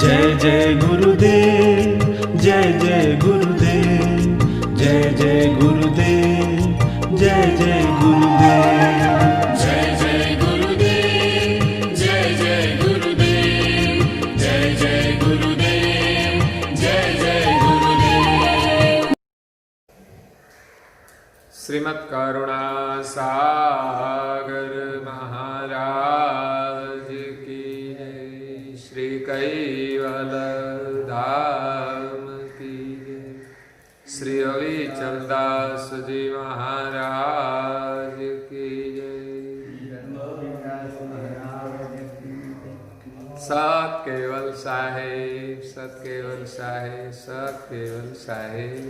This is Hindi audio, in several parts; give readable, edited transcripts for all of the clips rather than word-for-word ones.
जय जय गुरुदेव, जय जय गुरुदेव, जय जय गुरुदेव, जय जय गुरुदेव, जय जय गुरुदेव, जय जय गुरुदेव, जय जय गुरुदेव, जय जय गुरुदेव। श्रीमद् करुणा सागर महाराज की जय। श्री कैवल धाम की जय। श्री अविचल दास जी महाराज की जय। सत केवल साहेब, सत केवल साहेब, सत केवल साहेब।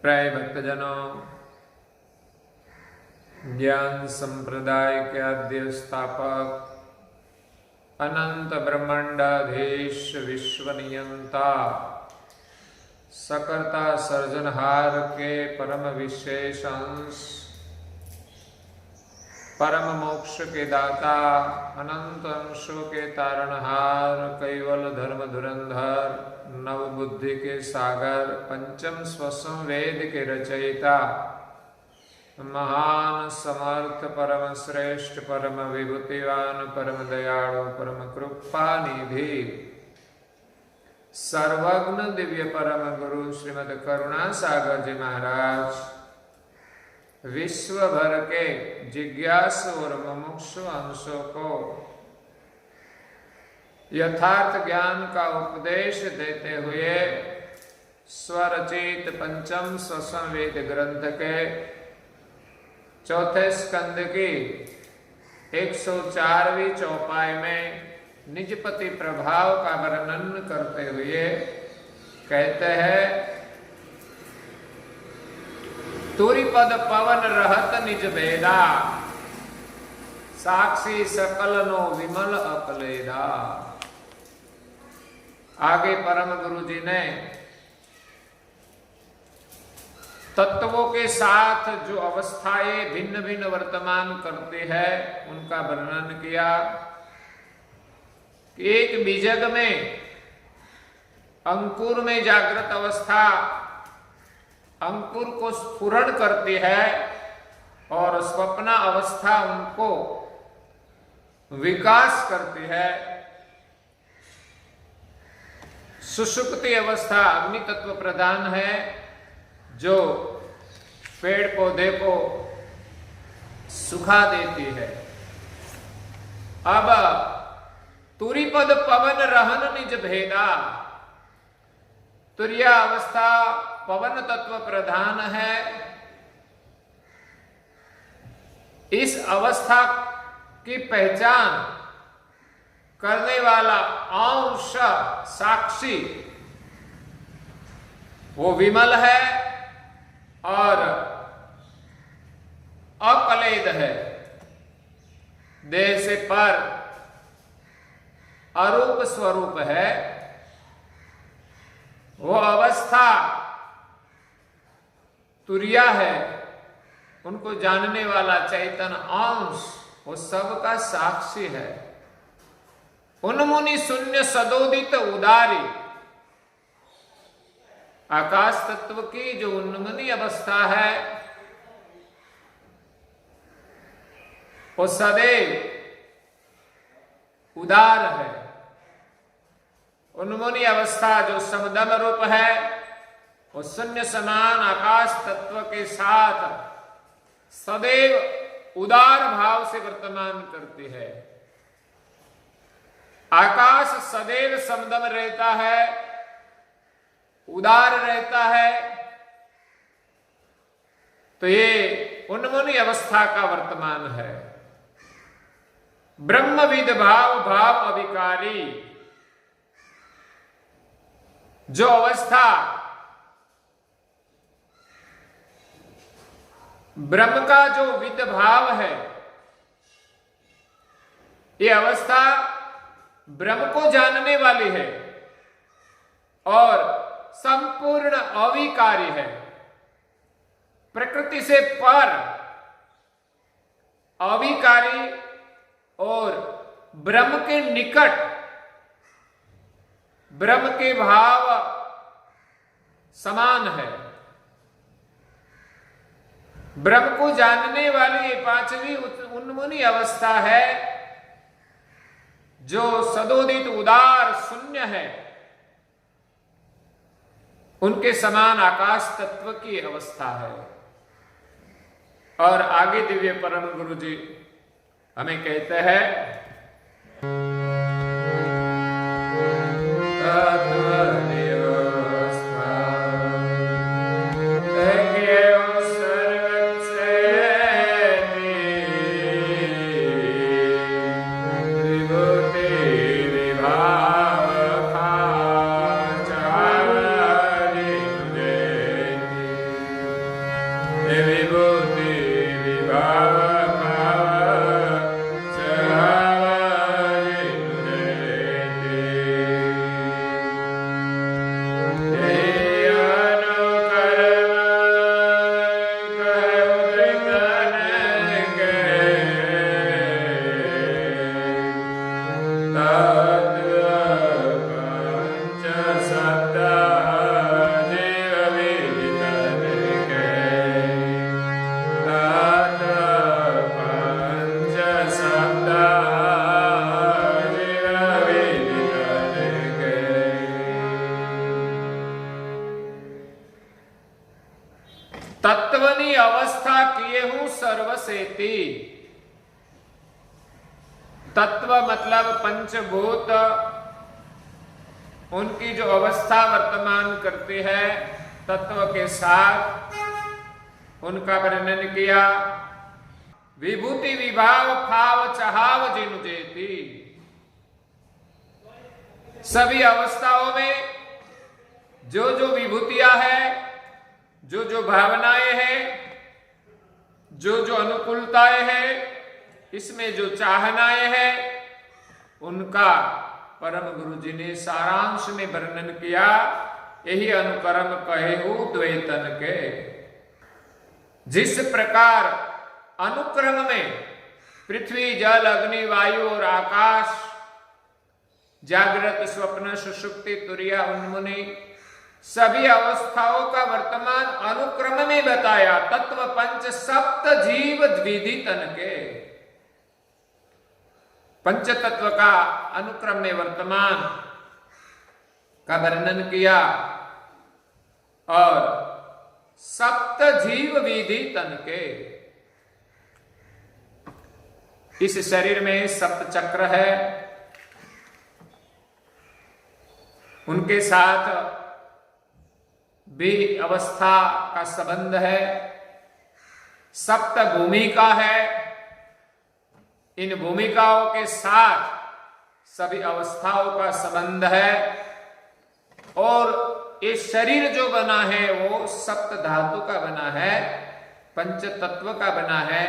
प्रिय भक्तजनों, ज्ञान संप्रदाय के आद्य स्थापक, अनंत ब्रह्मांडाधीश, विश्व नियंता, सकर्ता सर्जनहार के परम विशेष अंश, परम मोक्ष के दाता, अनंत अंशों के तारणहार, कैवल धर्म धुरंधर, नव बुद्धि के सागर, पंचम स्वसम वेद के रचयिता, महान समर्थ, परम श्रेष्ठ, परम विभूतिवान, परम दयाळु, परम कृपा निधि, सर्वज्ञ दिव्य परम गुरु श्रीमद् करुणा सागर जी महाराज विश्व भर के जिज्ञासु और मुमुक्षु अंशों को यथार्थ ज्ञान का उपदेश देते हुए स्वरचित पंचम स्वसंवेद ग्रंथ के चौथे स्कंद की 104वीं चौपाई में निजपति प्रभाव का वर्णन करते हुए कहते हैं, तुरिपद पवन रहत निज भेदा, साक्षी सकल नो विमल अकलेदा। आगे परम गुरु जी ने तत्वों के साथ जो अवस्थाएं भिन्न भिन्न वर्तमान करती है उनका वर्णन किया। एक बीजक में अंकुर में जागृत अवस्था अंकुर को स्फुरण करती है और स्वप्न अवस्था उनको विकास करती है। सुषुप्ति अवस्था अग्नि तत्व प्रधान है जो पेड़ पौधे को सुखा देती है। अब तुरिपद पवन रहन निज भेदा, तुरिया अवस्था पवन तत्व प्रधान है। इस अवस्था की पहचान करने वाला अंश साक्षी वो विमल है और अकलेद है। देह से पर अरूप स्वरूप है। वो अवस्था तुरिया है। उनको जानने वाला चैतन्य अंश वो सबका साक्षी है। उन्मुनि शून्य सदोदित उदारी, आकाश तत्व की जो उन्मुनि अवस्था है वो सदैव उदार है। उन्मुनी अवस्था जो समदम रूप है, वो शून्य समान आकाश तत्व के साथ सदैव उदार भाव से वर्तमान करती है। आकाश सदैव समदम रहता है, उदार रहता है, तो ये उन्मुनी अवस्था का वर्तमान है। ब्रह्मविद भाव भाव अविकारी, जो अवस्था ब्रह्म का जो विद भाव है, ये अवस्था ब्रह्म को जानने वाली है और संपूर्ण अविकारी है। प्रकृति से पर अविकारी और ब्रह्म के निकट, ब्रह्म के भाव समान है। ब्रह्म को जानने वाली ये पांचवी उन्मुनी अवस्था है, जो सदोदित उदार शून्य है। उनके समान आकाश तत्व की अवस्था है। और आगे दिव्य परम गुरु जी हमें कहते हैं, तत्वनी अवस्था किए हूं सर्वसेती। तत्व मतलब पंचभूत, उनकी जो अवस्था वर्तमान करती है तत्व के साथ, उनका वर्णन किया। विभूति विभाव भाव चाहाव जिनु जेती। सभी अवस्थाओं में जो जो विभूतियां हैं, जो जो भावनाएं हैं, जो जो अनुकूलताएं हैं, इसमें जो चाहनाएं हैं, उनका परम गुरु जी ने सारांश में वर्णन किया। यही अनुकर्म कहे हो द्वैतन के। जिस प्रकार अनुक्रम में पृथ्वी जल अग्नि वायु और आकाश, जागृत स्वप्न सुषुप्ति तुरिया उन्मुनि, सभी अवस्थाओं का वर्तमान अनुक्रम में बताया। तत्व पंच सप्त जीव द्विधि तन के, पंच तत्व का अनुक्रम में वर्तमान का वर्णन किया। और सप्त जीव विधि तन के, इस शरीर में सप्त चक्र है, उनके साथ भी अवस्था का संबंध है। सप्त भूमिका है, इन भूमिकाओं के साथ सभी अवस्थाओं का संबंध है। और ये शरीर जो बना है वो सप्त धातु का बना है, पंच तत्व का बना है।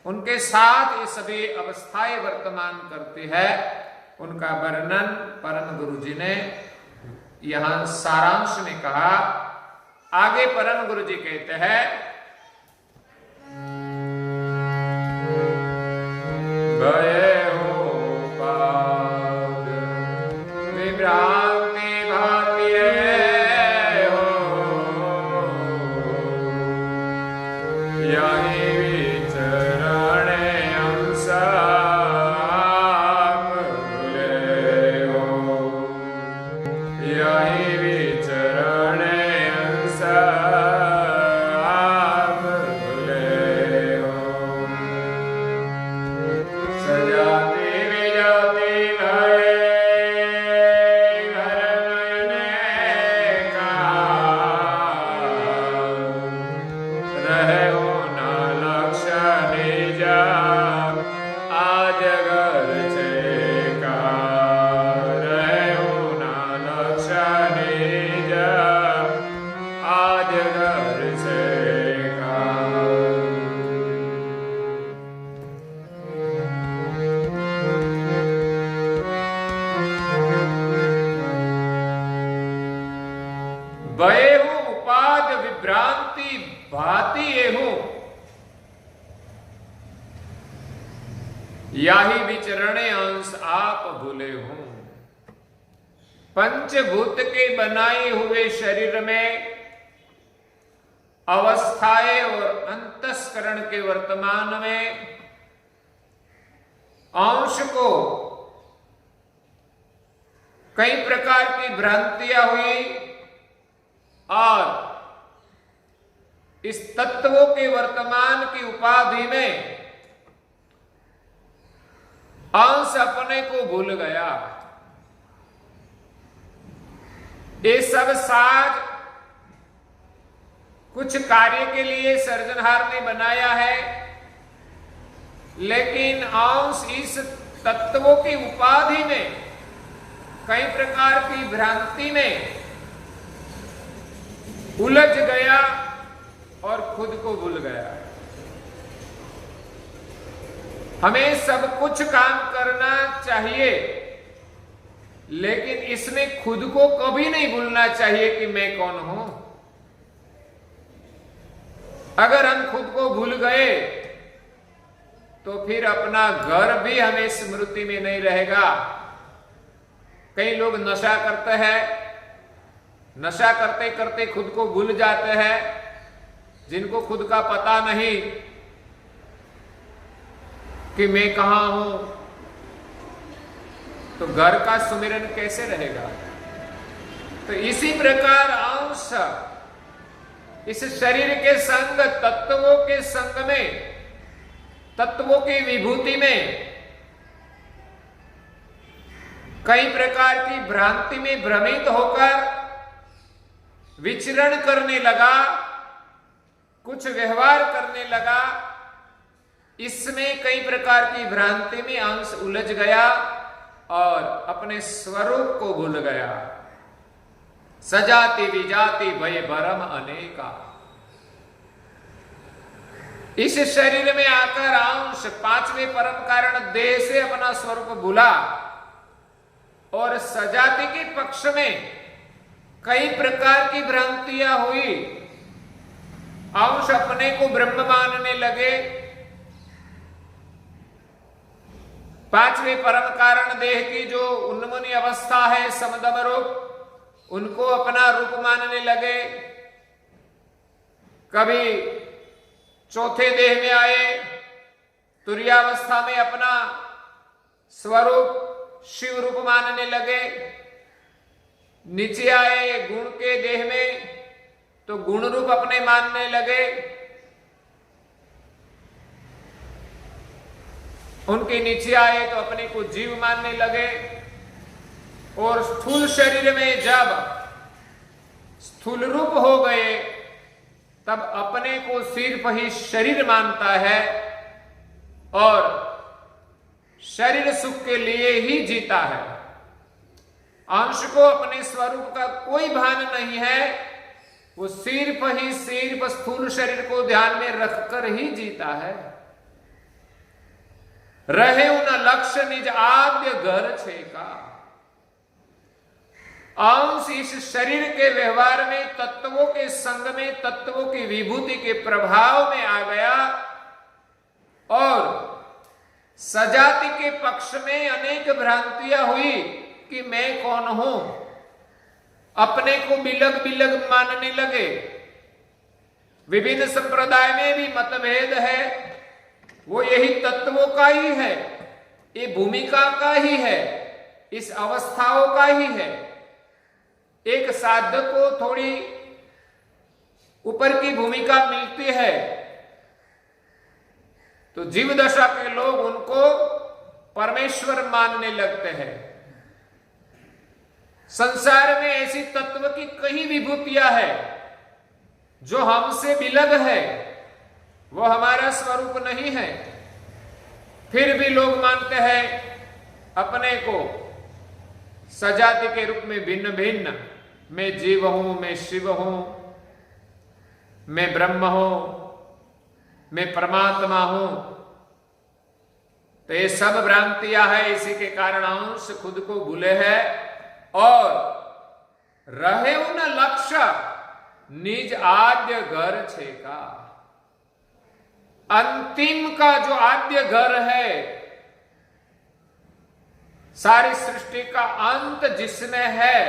उनके साथ ये सभी अवस्थाएं वर्तमान करती है। उनका वर्णन परम गुरु जी ने यहां सारांश में कहा। आगे परम गुरु जी कहते हैं, भय हो पाद विभ्रांति भाति हो, यही विचरण अंश रहयो न लक्ष्य निज आद्यगर छे का रहयो न लक्ष्य निज आद्यगर छे का। भयहु उपाद विभ्रांति भाति एहु याही विचरणे अंश आप भूले हूं। पंचभूत के बनाए हुए शरीर में अवस्थाएं और अंतस्करण के वर्तमान में अंश को कई प्रकार की भ्रांतियां हुई और इस तत्वों के वर्तमान की उपाधि में अंश अपने को भूल गया। ये सब साज कुछ कार्य के लिए सर्जनहार ने बनाया है, लेकिन अंश इस तत्वों की उपाधि में कई प्रकार की भ्रांति में उलझ गया और खुद को भूल गया। हमें सब कुछ काम करना चाहिए, लेकिन इसमें खुद को कभी नहीं भूलना चाहिए कि मैं कौन हूं। अगर हम खुद को भूल गए तो फिर अपना घर भी हमें स्मृति में नहीं रहेगा। कई लोग नशा करते हैं, नशा करते करते खुद को भूल जाते हैं, जिनको खुद का पता नहीं कि मैं कहां हूं, तो घर का सुमिरन कैसे रहेगा। तो इसी प्रकार अंश इस शरीर के संग, तत्वों के संग में, तत्वों की विभूति में कई प्रकार की भ्रांति में भ्रमित होकर विचरण करने लगा, कुछ व्यवहार करने लगा। इसमें कई प्रकार की भ्रांति में अंश उलझ गया और अपने स्वरूप को भूल गया। सजाति विजाति भय भरम अनेका। इस शरीर में आकर अंश पांचवें परम कारण देह से अपना स्वरूप भूला और सजाति के पक्ष में कई प्रकार की भ्रांतियां हुई। अंश अपने को ब्रह्म मानने लगे। पांचवें परम कारण देह की जो उन्मुनी अवस्था है, समदम रूप, उनको अपना रूप मानने लगे। कभी चौथे देह में आए, तुर्यावस्था में अपना स्वरूप शिव रूप मानने लगे। नीचे आए गुण के देह में तो गुण रूप अपने मानने लगे। उनके नीचे आए तो अपने को जीव मानने लगे। और स्थूल शरीर में जब स्थूल रूप हो गए तब अपने को सिर्फ ही शरीर मानता है और शरीर सुख के लिए ही जीता है। अंश को अपने स्वरूप का कोई भान नहीं है। वो सिर्फ स्थूल शरीर को ध्यान में रखकर ही जीता है। रहे न लक्ष्य निज आद्य घर छेका। अंश इस शरीर के व्यवहार में, तत्वों के संग में, तत्वों की विभूति के प्रभाव में आ गया और सजाति के पक्ष में अनेक भ्रांतियां हुई कि मैं कौन हूं। अपने को बिलग बिलग मानने लगे। विभिन्न संप्रदाय में भी मतभेद है, वो यही तत्वों का ही है, ये भूमिका का ही है, इस अवस्थाओं का ही है। एक साधक को थोड़ी ऊपर की भूमिका मिलती है तो जीव दशा के लोग उनको परमेश्वर मानने लगते हैं। संसार में ऐसी तत्व की कई विभूतियां है जो हमसे विलग है, वो हमारा स्वरूप नहीं है। फिर भी लोग मानते हैं अपने को सजाति के रूप में भिन्न भिन्न, मैं जीव हूं, मैं शिव हूं, मैं ब्रह्म हूं, मैं परमात्मा हूं। तो ये सब भ्रांतियां है, इसी के कारण अंश खुद को भूले है और रहे उन लक्ष्य निज आद्य घर छे का। अंतिम का जो आद्य घर है, सारी सृष्टि का अंत जिसमें है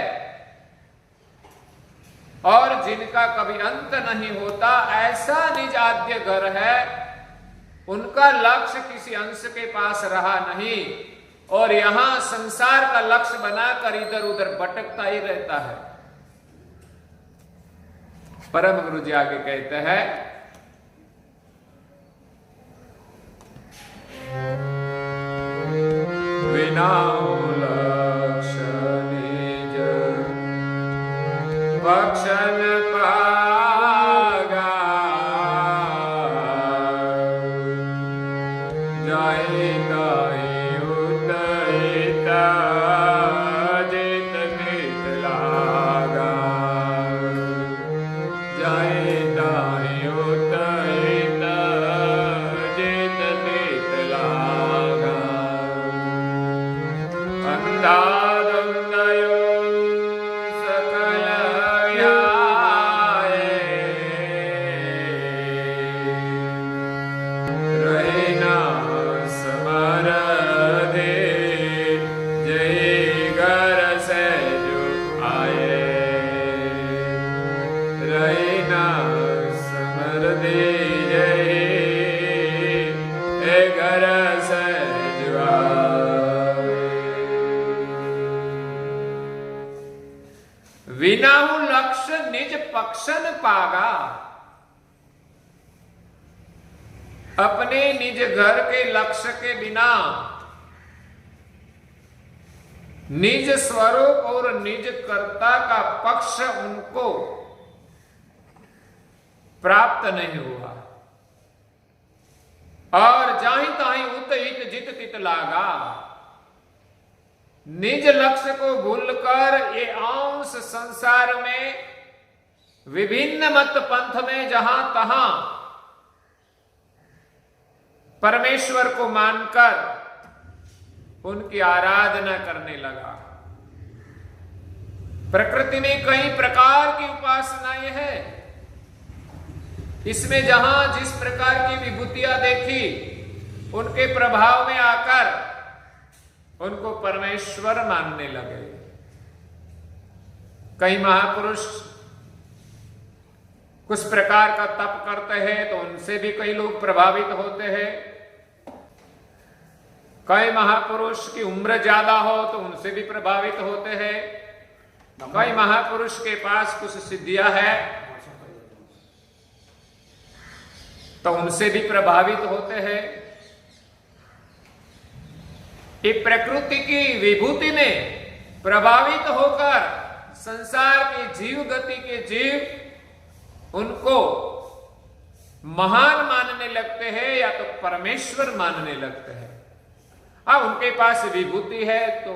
और जिनका कभी अंत नहीं होता, ऐसा निज आद्य घर है। उनका लक्ष्य किसी अंश के पास रहा नहीं और यहां संसार का लक्ष्य बनाकर इधर उधर भटकता ही रहता है। परम गुरु जी आगे कहते हैं, बिना लक्ष्य निज बख्शन पागा, जाए गाए उतरिता जित नीत लागा, जाए गाए उतरिता जित नीत लागा। अंधाधुंधयो सकल ध्याये, रहे ना समर दे, जय घर से जो आए, रहे ना समर दे, जय घर से जो आए। विनाहु लक्ष्य निज पक्षन पागा, अपने निज घर के लक्ष्य के बिना निज स्वरूप और निज कर्ता का पक्ष उनको प्राप्त नहीं हुआ और जाहि ताहि उत हित जित तित लागा। निज लक्ष्य को भूलकर ये अंश संसार में विभिन्न मत पंथ में जहां तहां परमेश्वर को मानकर उनकी आराधना करने लगा। प्रकृति में कई प्रकार की उपासनाएं हैं, इसमें जहां जिस प्रकार की विभूतियां देखी उनके प्रभाव में आकर उनको परमेश्वर मानने लगे। कई महापुरुष कुछ प्रकार का तप करते हैं तो उनसे भी कई लोग प्रभावित होते हैं। कई महापुरुष की उम्र ज्यादा हो तो उनसे भी प्रभावित होते हैं। कई महापुरुष के पास कुछ सिद्धियां है तो उनसे भी प्रभावित होते हैं। ये प्रकृति की विभूति में प्रभावित होकर संसार के जीव गति के जीव उनको महान मानने लगते हैं या तो परमेश्वर मानने लगते हैं। हाँ, उनके पास विभूति है तो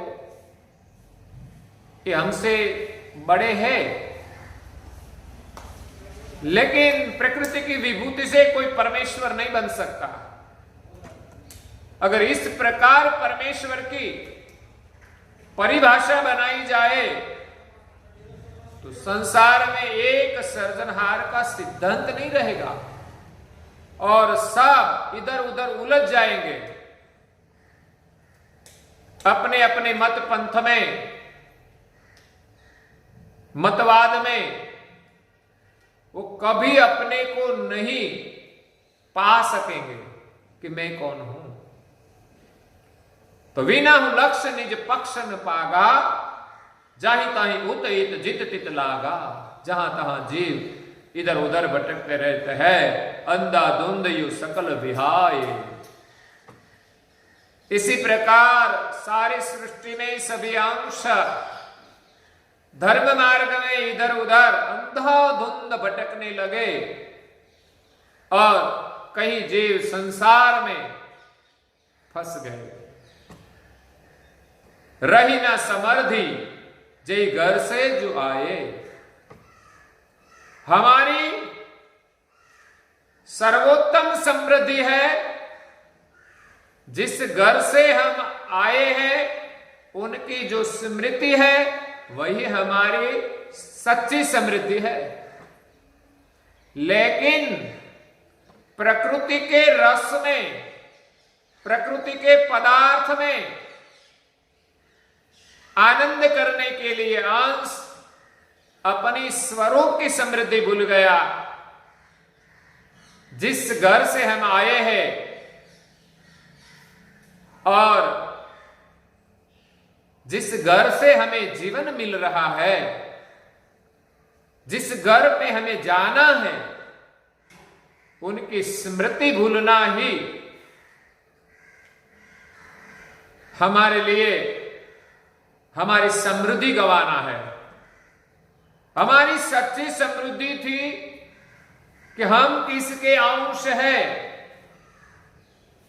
ये हमसे बड़े हैं, लेकिन प्रकृति की विभूति से कोई परमेश्वर नहीं बन सकता। अगर इस प्रकार परमेश्वर की परिभाषा बनाई जाए तो संसार में एक सृजनहार का सिद्धांत नहीं रहेगा और सब इधर उधर उलझ जाएंगे। अपने अपने मत पंथ में, मतवाद में वो कभी अपने को नहीं पा सकेंगे कि मैं कौन हूं। तो विनाहु लक्ष्य निज पक्ष न पागा, जाहि ताहि उत हित जित तित लागा। जहां तहां जीव इधर उधर भटकते रहते हैं, अंधाधुंध यु सकल विहाय। इसी प्रकार सारी सृष्टि में सभी अंश धर्म मार्ग में इधर उधर अंधाधुंध भटकने लगे और कहीं जीव संसार में फंस गए। रही ना समर्थी जय घर से जो आए। हमारी सर्वोत्तम समृद्धि है, जिस घर से हम आए हैं उनकी जो स्मृति है वही हमारी सच्ची समृद्धि है। लेकिन प्रकृति के रस में, प्रकृति के पदार्थ में आनंद करने के लिए अंश अपनी स्वरूप की समृद्धि भूल गया। जिस घर से हम आए हैं और जिस घर से हमें जीवन मिल रहा है, जिस घर में हमें जाना है, उनकी स्मृति भूलना ही हमारे लिए हमारी समृद्धि गंवाना है। हमारी सच्ची समृद्धि थी कि हम किसके अंश हैं,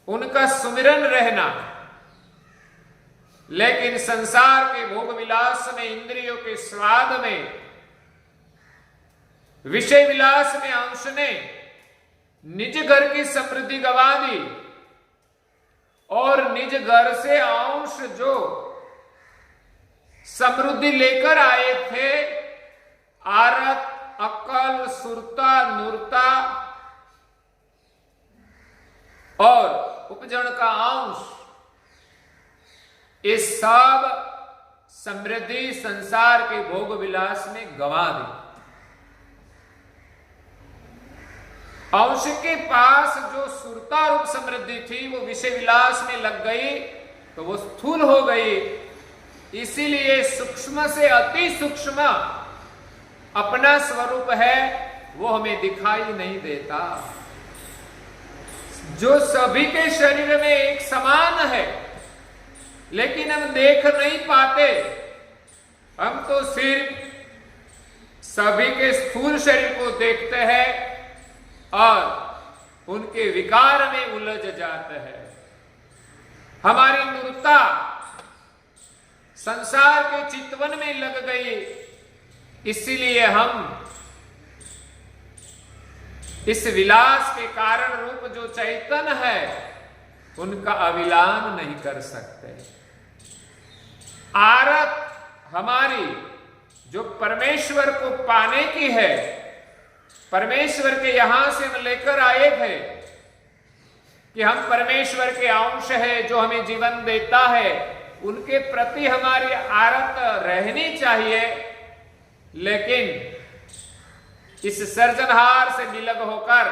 उनका सुमिरन रहना। लेकिन संसार के भोग विलास में, इंद्रियों के स्वाद में, विषय विलास में अंश ने निज घर की समृद्धि गंवा दी और निज घर से अंश जो समृद्धि लेकर आए थे, आरत, अक्ल, सुरता, नूरता और उपजन का अंश, ये सब समृद्धि संसार के भोग विलास में गंवा दी। अंश के पास जो सुरता रूप समृद्धि थी वो विषय विलास में लग गई तो वो स्थूल हो गई। इसीलिए सूक्ष्म से अति सूक्ष्म अपना स्वरूप है वो हमें दिखाई नहीं देता। जो सभी के शरीर में एक समान है लेकिन हम देख नहीं पाते। हम तो सिर्फ सभी के स्थूल शरीर को देखते हैं और उनके विकार में उलझ जाते हैं। हमारी मूर्ता संसार के चितवन में लग गई, इसीलिए हम इस विलास के कारण रूप जो चैतन्य है उनका अविलान नहीं कर सकते। आरत हमारी जो परमेश्वर को पाने की है, परमेश्वर के यहां से हम लेकर आए थे कि हम परमेश्वर के अंश है जो हमें जीवन देता है, उनके प्रति हमारी आरत रहनी चाहिए। लेकिन इस सर्जनहार से विलग होकर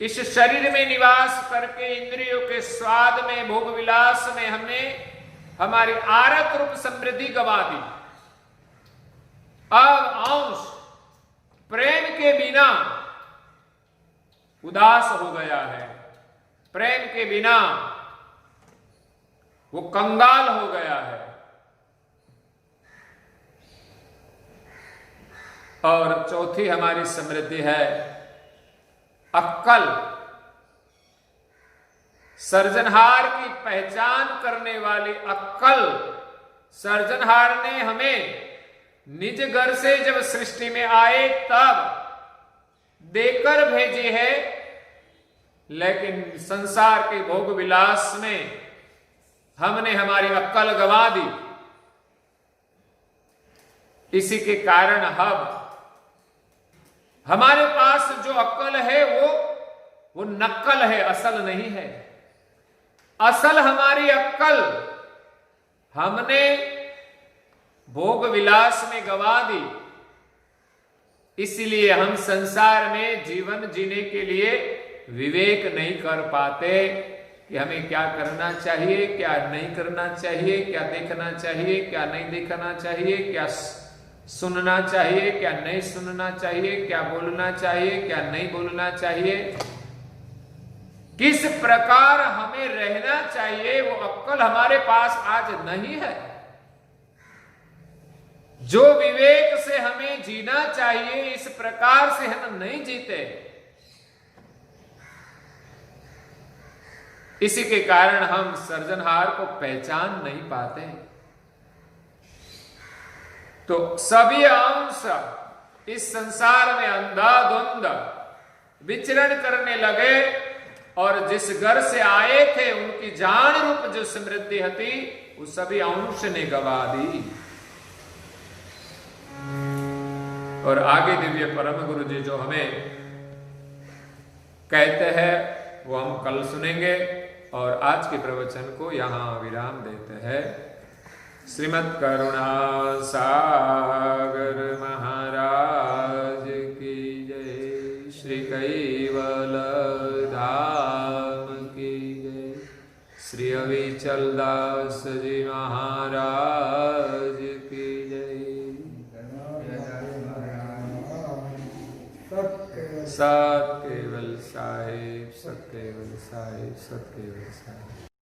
इस शरीर में निवास करके इंद्रियों के स्वाद में, भोग विलास में हमने हमारी आरत रूप समृद्धि गंवा दी। अब अंश प्रेम के बिना उदास हो गया है, प्रेम के बिना वो कंगाल हो गया है। और चौथी हमारी समृद्धि है अक्ल। सर्जनहार की पहचान करने वाली अक्ल। सर्जनहार ने हमें निज घर से जब सृष्टि में आए तब देकर भेजी है, लेकिन संसार के भोग विलास में हमने हमारी अक्ल गंवा दी। इसी के कारण अब हमारे पास जो अक्ल है वो नक्कल है, असल नहीं है। असल हमारी अक्ल हमने भोग विलास में गंवा दी। इसलिए हम संसार में जीवन जीने के लिए विवेक नहीं कर पाते कि हमें क्या करना चाहिए, क्या नहीं करना चाहिए, क्या देखना चाहिए, क्या नहीं देखना चाहिए, क्या सुनना चाहिए, क्या नहीं सुनना चाहिए, क्या बोलना चाहिए, क्या नहीं बोलना चाहिए, किस प्रकार हमें रहना चाहिए, वो अक्ल हमारे पास आज नहीं है। जो विवेक से हमें जीना चाहिए इस प्रकार से हम नहीं जीते। इसी के कारण हम सृजनहार को पहचान नहीं पाते। तो सभी अंश इस संसार में अंधाधुंध विचरण करने लगे और जिस घर से आए थे उनकी जान रूप जो समृद्धि थी वो सभी अंश ने गवा दी। और आगे दिव्य परम गुरु जी जो हमें कहते हैं वो हम कल सुनेंगे और आज के प्रवचन को यहां विराम देते हैं। श्रीमद् करुणा सागर महाराज की जय। श्री कैवल धाम की जय। श्री अविचल दास जी महाराज की जय। सत केवल साहिब, सत केवल साहिब, सत केवल साहिब।